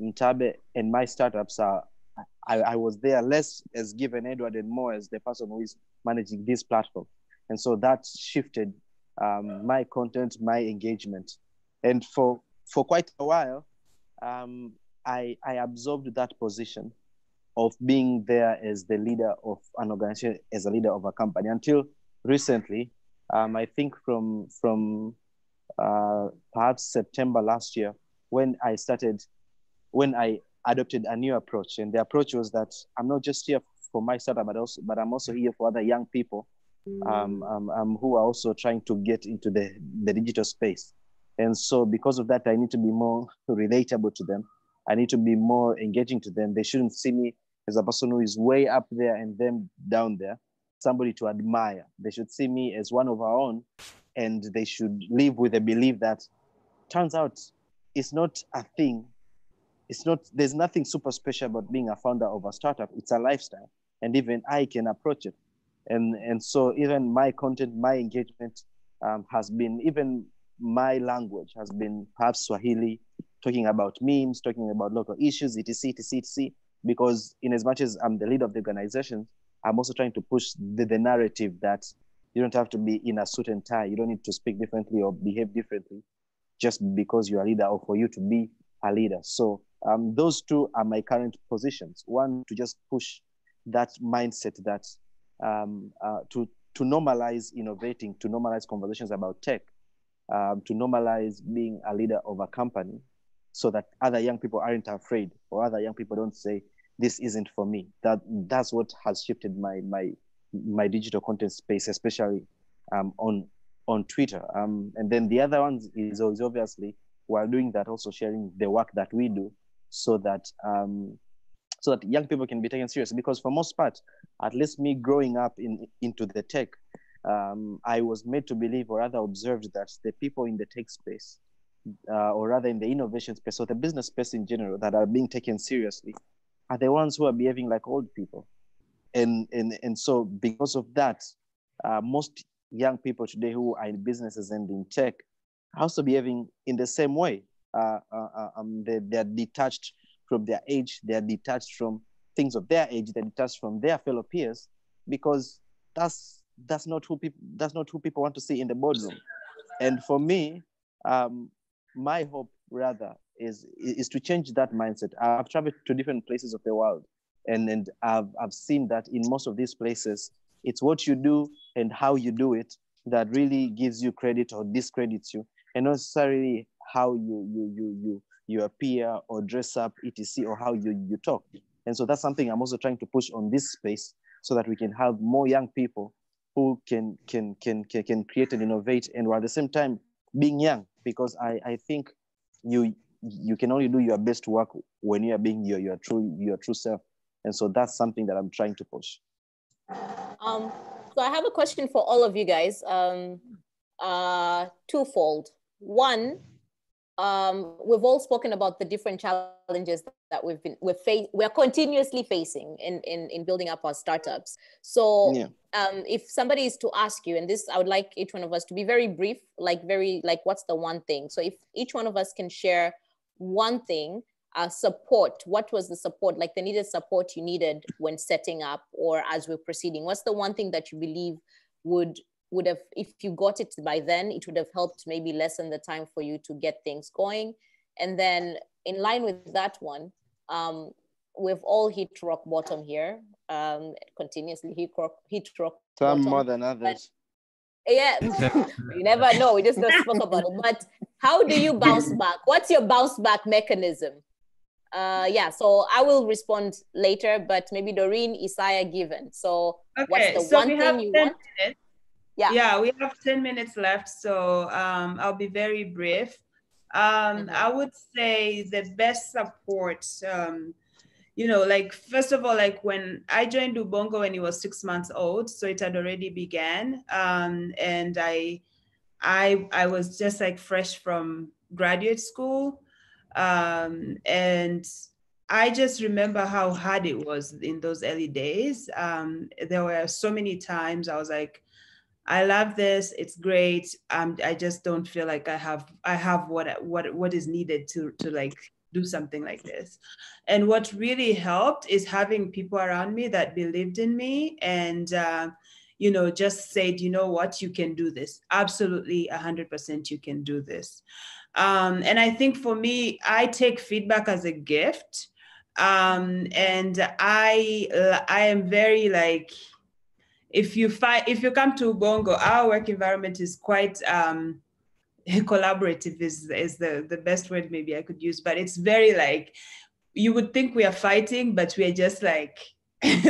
[SPEAKER 6] Mtabe and my startups, I was there less as Given Edward and more as the person who is managing this platform. And so that shifted my content, my engagement. And for quite a while, I absorbed that position of being there as the leader of an organization, as a leader of a company, until recently. I think from perhaps September last year, when I adopted a new approach. And the approach was that I'm not just here for my startup, but I'm also here for other young people who are also trying to get into the digital space. And so because of that, I need to be more relatable to them. I need to be more engaging to them. They shouldn't see me as a person who is way up there and them down there, somebody to admire. They should see me as one of our own, and they should live with the belief that turns out it's not a thing. There's nothing super special about being a founder of a startup. It's a lifestyle, and even I can approach it. And so even my content, my engagement has been, even my language has been perhaps Swahili, talking about memes, talking about local issues, etc., because in as much as I'm the leader of the organization, I'm also trying to push the narrative that you don't have to be in a suit and tie. You don't need to speak differently or behave differently just because you're a leader or for you to be a leader. So those two are my current positions. One, to just push that mindset that to normalize innovating, to normalize conversations about tech, to normalize being a leader of a company, so that other young people aren't afraid, or other young people don't say, this isn't for me. That's what has shifted my digital content space, especially on Twitter. And then the other ones is obviously, while doing that, also sharing the work that we do, so that young people can be taken seriously. Because for most part, at least me growing up into the tech, I was made to believe, or rather observed, that the people in the tech space, or rather in the innovation space, or the business space in general, that are being taken seriously, are the ones who are behaving like old people. And so because of that, most young people today who are in businesses and in tech are also behaving in the same way. They're detached from their age, they're detached from things of their age, they're detached from their fellow peers, because that's not who people want to see in the boardroom. And for me, my hope rather is to change that mindset. I've traveled to different places of the world, and I've seen that in most of these places, it's what you do and how you do it that really gives you credit or discredits you, and not necessarily how you appear or dress up, etc., or how you talk. And so that's something I'm also trying to push on this space, so that we can have more young people who can create and innovate, and while at the same time being young, because I think you can only do your best work when you are being your true self. And so that's something that I'm trying to push.
[SPEAKER 1] So I have a question for all of you guys, twofold. One, we've all spoken about the different challenges that we're continuously facing in building up our startups. So yeah. If somebody is to ask you, and this, I would like each one of us to be very brief, like what's the one thing? So if each one of us can share one thing, support, what was the support, like the needed support you needed when setting up or as we're proceeding? What's the one thing that you believe would have, if you got it by then, it would have helped maybe lessen the time for you to get things going? And then in line with that one, we've all hit rock bottom here, continuously hit rock
[SPEAKER 6] Some
[SPEAKER 1] bottom.
[SPEAKER 6] more than others.
[SPEAKER 1] But, yeah, you never know, we just don't spoke about it. But how do you bounce back? What's your bounce back mechanism? Yeah, so I will respond later, but maybe Doreen, Isaiah, given. So okay, what's the one thing you want?
[SPEAKER 2] Minutes. Yeah, we have 10 minutes left, so I'll be very brief. I would say the best support, like, first of all, like when I joined Ubongo when he was 6 months old, so it had already began, and I was just like fresh from graduate school, and I just remember how hard it was in those early days. There were so many times I was like, I love this, it's great. I just don't feel like I have what is needed to like do something like this. And what really helped is having people around me that believed in me and just said, you know what, you can do this. Absolutely 100% you can do this. And I think for me, I take feedback as a gift. And I am very like, if you come to Ubongo, our work environment is quite collaborative is the best word maybe I could use, but it's very like, you would think we are fighting, but we are just like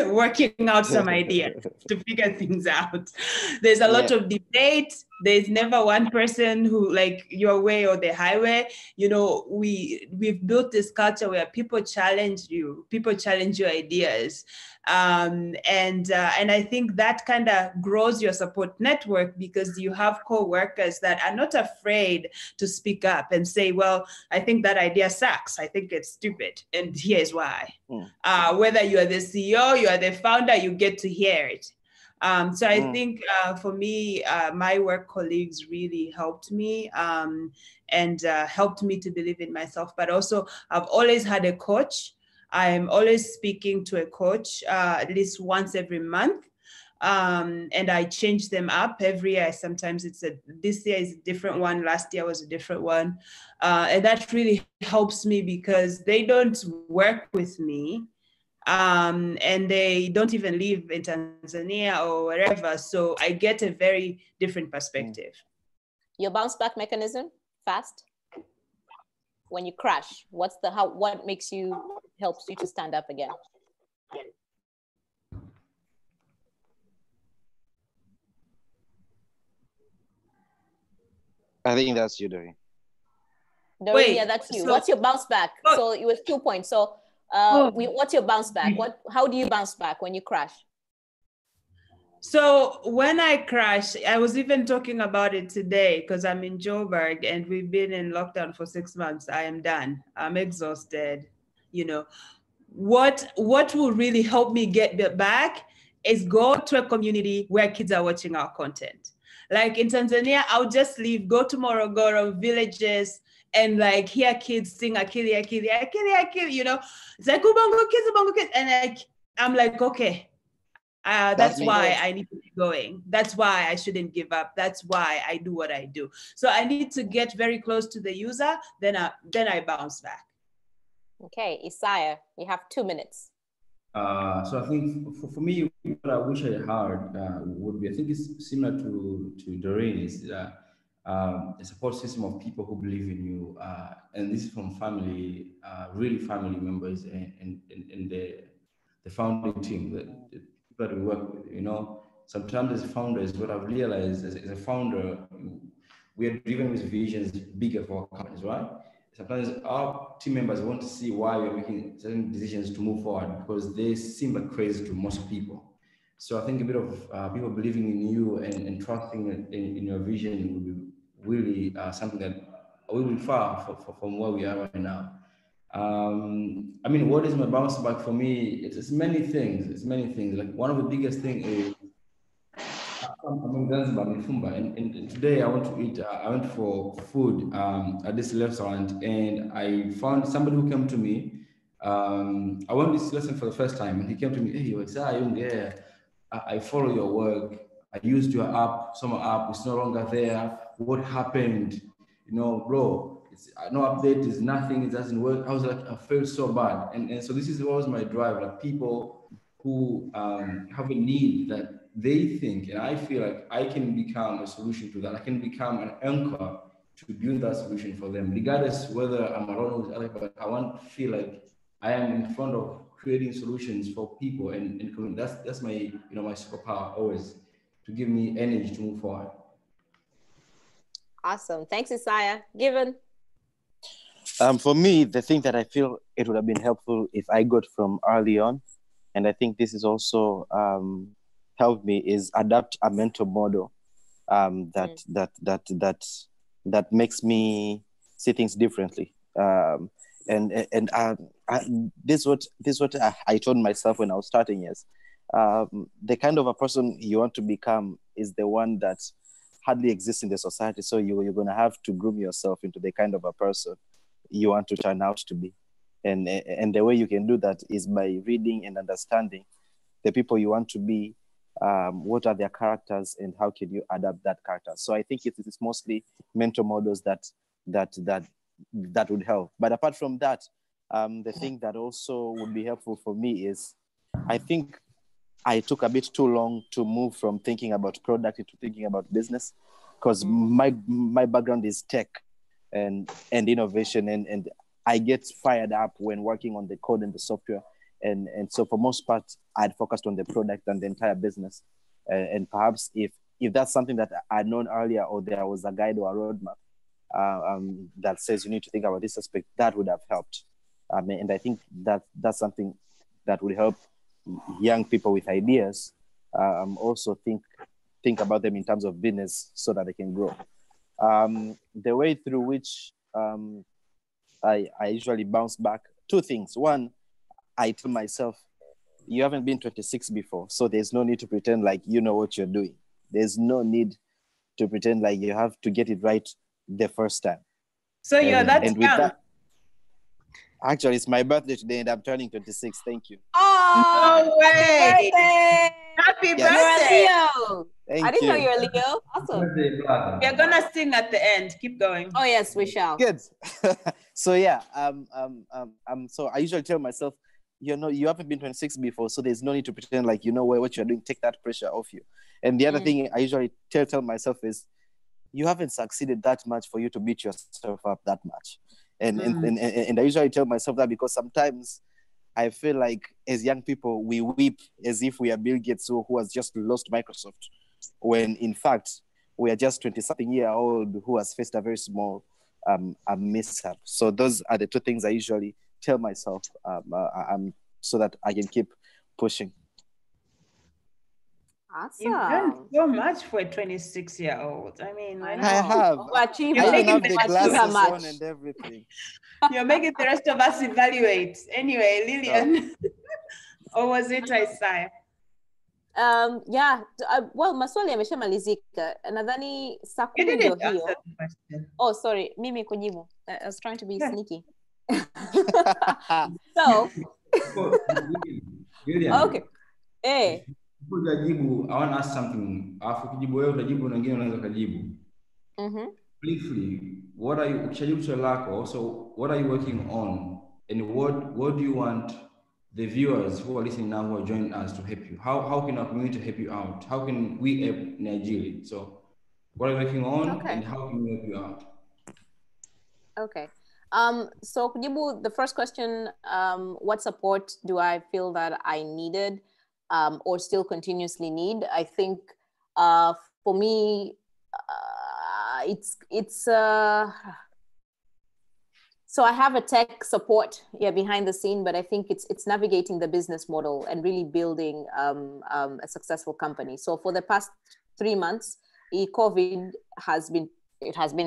[SPEAKER 2] working out some ideas to figure things out. There's a lot of debate. There's never one person who like your way or the highway. We've built this culture where people challenge you, people challenge your ideas. And I think that kind of grows your support network, because you have co-workers that are not afraid to speak up and say, well, I think that idea sucks. I think it's stupid. And here's why. Whether you are the CEO, you are the founder, you get to hear it. So I think for me, my work colleagues really helped me and helped me to believe in myself. But also, I've always had a coach. I'm always speaking to a coach at least once every month. And I change them up every year. Sometimes this year is a different one. Last year was a different one. And that really helps me, because they don't work with me. And they don't even live in Tanzania or wherever. So I get a very different perspective.
[SPEAKER 1] Your bounce back mechanism, fast? when you crash? What helps you to stand up again?
[SPEAKER 6] I think that's you, Doreen.
[SPEAKER 1] Doreen, yeah, that's you. What's your bounce back? So it was 2 points. So what's your bounce back? How do you bounce back when you crash?
[SPEAKER 2] So when I crash, I was even talking about it today because I'm in Joburg and we've been in lockdown for 6 months. I am done. I'm exhausted. You know, what will really help me get back is go to a community where kids are watching our content. Like in Tanzania, I'll just leave, go to Morogoro, villages, and like hear kids sing Akili, Akili, Akili, Akili, you know, it's like Ubongo kids. And I'm like, okay, that's why I need to be going. That's why I shouldn't give up. That's why I do what I do. So I need to get very close to the user, then I bounce back.
[SPEAKER 1] Okay, Isaiah, you have 2 minutes.
[SPEAKER 4] So I think for me, what I wish I had would be, I think it's similar to Doreen, is a support system of people who believe in you. And this is from family, really family members and the founding team, the people that we work with, you know. Sometimes as founders, what I've realized as a founder, we are driven with visions bigger for our companies, right? Sometimes our team members want to see why we're making certain decisions to move forward because they seem like crazy to most people. So I think a bit of people believing in you and trusting in your vision would be really something that will be far from where we are right now. I mean, what is my bounce back for me? It's many things. It's many things. Like one of the biggest things is I'm in Zanzibar, in Fumba, and today I went to eat. I went for food at this restaurant, and I found somebody who came to me. I went this lesson for the first time, and he came to me. Hey, what's that? Yeah, I follow your work. I used your app, summer app. It's no longer there. What happened? You know, bro. It's no update. It's nothing. It doesn't work. I was like, I felt so bad, and so this is always my drive. Like people who have a need that they think, and I feel like I can become a solution to that. I can become an anchor to build that solution for them, regardless whether I'm alone with other people. I want to feel like I am in front of creating solutions for people, and that's my my superpower always, to give me energy to move forward.
[SPEAKER 1] Awesome, thanks, Isaiah. Given.
[SPEAKER 6] For me, the thing that I feel it would have been helpful if I got from early on, and I think this is also helped me, is adapt a mental model that makes me see things differently. This is what I told myself when I was starting. Yes, the kind of a person you want to become is the one that hardly exists in the society. So you're going to have to groom yourself into the kind of a person you want to turn out to be. And the way you can do that is by reading and understanding the people you want to be, what are their characters, and how can you adapt that character. So I think it's mostly mental models that would help. But apart from that, the thing that also would be helpful for me is, I think I took a bit too long to move from thinking about product into thinking about business, because my background is tech and innovation, and I get fired up when working on the code and the software. And so for most part, I'd focused on the product and the entire business. And perhaps if that's something that I'd known earlier, or there was a guide or a roadmap that says you need to think about this aspect, that would have helped. And I think that's something that would help young people with ideas also think about them in terms of business so that they can grow. The way through which I usually bounce back, two things. One, I tell myself, you haven't been 26 before, so there's no need to pretend like you know what you're doing. There's no need to pretend like you have to get it right the first time.
[SPEAKER 2] So that's young. That,
[SPEAKER 6] actually, it's my birthday today, and I'm turning 26. Thank you.
[SPEAKER 1] Oh,
[SPEAKER 2] no way! Happy birthday!
[SPEAKER 1] You're a Leo.
[SPEAKER 6] Thank
[SPEAKER 1] I didn't
[SPEAKER 6] you.
[SPEAKER 1] know you're a Leo. Awesome.
[SPEAKER 2] We're gonna sing at the end. Keep going.
[SPEAKER 1] Oh yes, we shall.
[SPEAKER 6] Good. So yeah, so I usually tell myself, you haven't been 26 before, so there's no need to pretend like you know what you're doing. Take that pressure off you. And the other thing I usually tell myself is, you haven't succeeded that much for you to beat yourself up that much. And I usually tell myself that because sometimes I feel like as young people, we weep as if we are Bill Gates who has just lost Microsoft, when in fact, we are just 20-something-year-old who has faced a very small a mishap. So those are the two things I usually tell myself so that I can keep pushing.
[SPEAKER 1] Awesome.
[SPEAKER 2] You've done so much for a 26-year-old. I mean,
[SPEAKER 6] I have. I even have the glasses on and everything.
[SPEAKER 2] You're making the rest of us evaluate. Anyway, Lillian. Or was it Isaiah?
[SPEAKER 1] Yeah, well, maswali yameshamalizika. Nadhani saa
[SPEAKER 2] You
[SPEAKER 1] kumi ndio
[SPEAKER 2] didn't answer
[SPEAKER 1] hiyo.
[SPEAKER 2] the question.
[SPEAKER 1] Oh, sorry, mimi kujibu. I was trying to be sneaky. So, okay. Hey.
[SPEAKER 4] Ukijibu, I want to ask something. Alafu ukijibu wewe utajibu na wengine wanaweza kujibu. Briefly, what are you ukishajibu swali lako? Also, what are you working on, and what do you want the viewers who are listening now, who are joining us, to help you? How can our community help you out? How can we help Nigeria? So, what are you working on, and how can we help you out?
[SPEAKER 1] Okay. So kujibu the first question, what support do I feel that I needed or still continuously need? I think for me, so I have a tech support behind the scene, but I think it's navigating the business model and really building a successful company. So for the past 3 months, COVID has been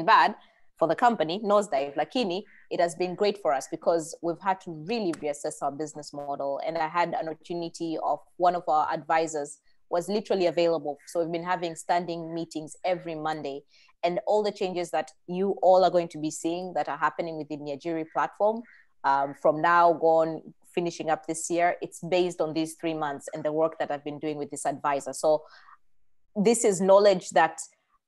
[SPEAKER 1] bad for the company, nosedive, lakini it has been great for us because we've had to really reassess our business model. And I had an opportunity of one of our advisors was literally available. So we've been having standing meetings every Monday, and all the changes that you all are going to be seeing that are happening within the Nigeria platform from now on, finishing up this year, it's based on these 3 months and the work that I've been doing with this advisor. So this is knowledge that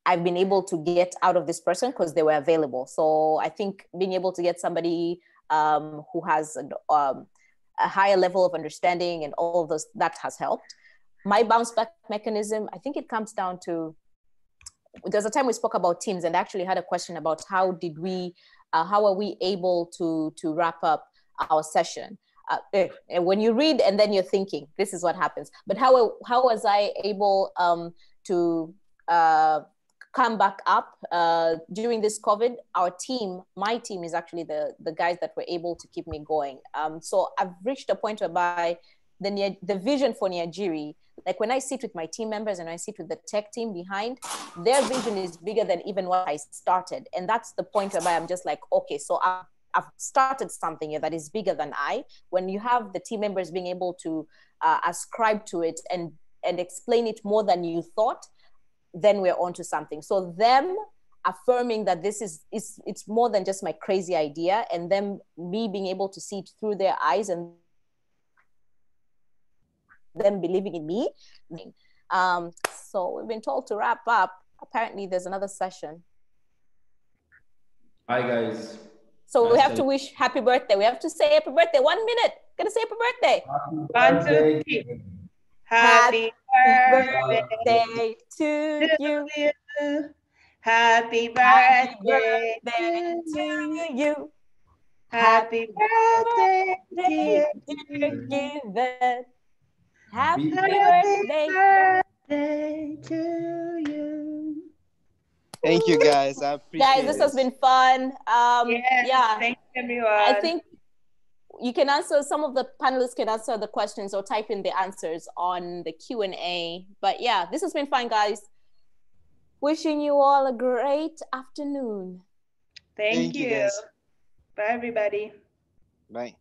[SPEAKER 1] I've been able to get out of this person because they were available. So I think being able to get somebody who has a higher level of understanding and all of those, that has helped. My bounce back mechanism, I think it comes down to, there's a time we spoke about teams and I actually had a question about how are we able to wrap up our session? When you read and then you're thinking, this is what happens. But how was I able to come back up during this COVID? My team is actually the guys that were able to keep me going. So I've reached a point whereby the vision for Nigeria, like when I sit with my team members and I sit with the tech team behind, their vision is bigger than even what I started. And that's the point whereby I'm just like, okay, so I've started something here that is bigger than I. When you have the team members being able to ascribe to it and explain it more than you thought, then we're onto something. So them affirming that it's more than just my crazy idea, and me being able to see it through their eyes and them believing in me. So we've been told to wrap up. Apparently there's another session.
[SPEAKER 4] Hi guys.
[SPEAKER 1] So we have to wish happy birthday. We have to say happy birthday. 1 minute. Gonna say happy birthday.
[SPEAKER 2] Happy birthday. Happy birthday to you. Happy birthday to you. Happy birthday, dear
[SPEAKER 1] Given. Happy
[SPEAKER 2] birthday to you.
[SPEAKER 6] Thank you guys. I appreciate it.
[SPEAKER 1] Guys, this has been fun.
[SPEAKER 2] Yeah. Thank you, everyone.
[SPEAKER 1] I think you can answer, some of the panelists can answer the questions or type in the answers on the Q&A. But yeah, this has been fun, guys. Wishing you all a great afternoon.
[SPEAKER 2] Thank you.
[SPEAKER 6] Guys.
[SPEAKER 2] Bye, everybody.
[SPEAKER 6] Bye.